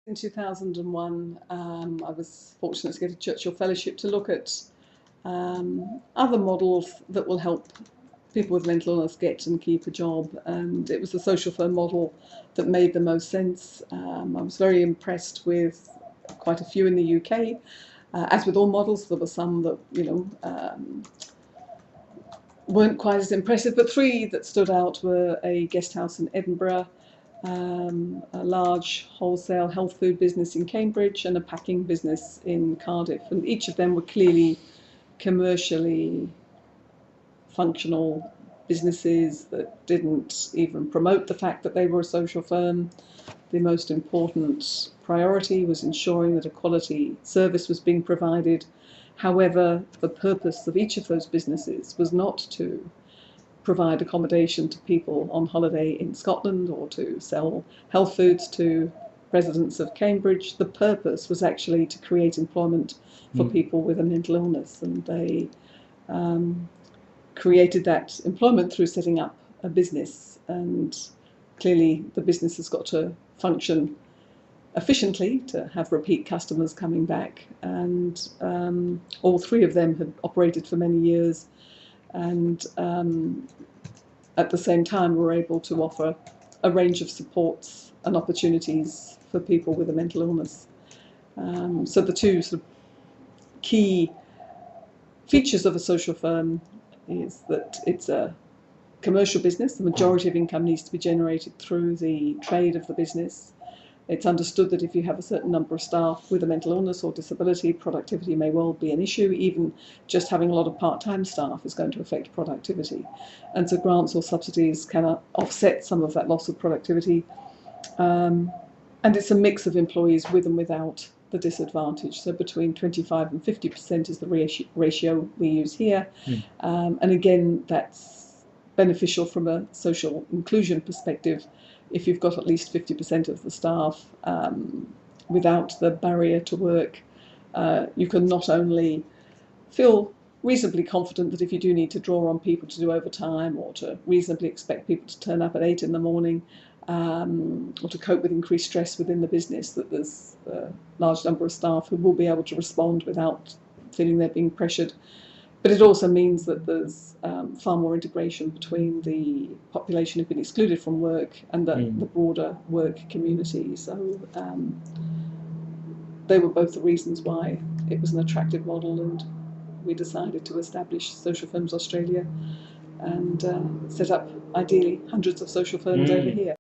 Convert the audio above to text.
In 2001, I was fortunate to get a Churchill Fellowship to look at other models that will help people with mental illness get and keep a job, and it was the social firm model that made the most sense. I was very impressed with quite a few in the UK. As with all models, there were some that weren't quite as impressive, but three that stood out were a guest house in Edinburgh, a large wholesale health food business in Cambridge, and a packing business in Cardiff. And each of them were clearly commercially functional businesses that didn't even promote the fact that they were a social firm. The most important priority was ensuring that a quality service was being provided. However, the purpose of each of those businesses was not to provide accommodation to people on holiday in Scotland or to sell health foods to residents of Cambridge. The purpose was actually to create employment for people with a mental illness, and they created that employment through setting up a business. And clearly the business has got to function efficiently to have repeat customers coming back, and all three of them had operated for many years, and at the same time were able to offer a range of supports and opportunities for people with a mental illness. So the two sort of key features of a social firm is that it's a commercial business. The majority of income needs to be generated through the trade of the business. It's understood that if you have a certain number of staff with a mental illness or disability, productivity may well be an issue. Even just having a lot of part-time staff is going to affect productivity. And so grants or subsidies can offset some of that loss of productivity. And it's a mix of employees with and without the disadvantage. So between 25 and 50% is the ratio we use here. And again, that's beneficial from a social inclusion perspective. If you've got at least 50% of the staff without the barrier to work, you can not only feel reasonably confident that if you do need to draw on people to do overtime, or to reasonably expect people to turn up at 8 in the morning, or to cope with increased stress within the business, that there's a large number of staff who will be able to respond without feeling they're being pressured. But it also means that there's far more integration between the population who've been excluded from work and the broader work community. So they were both the reasons why it was an attractive model, and we decided to establish Social Firms Australia and set up, ideally, hundreds of social firms over here.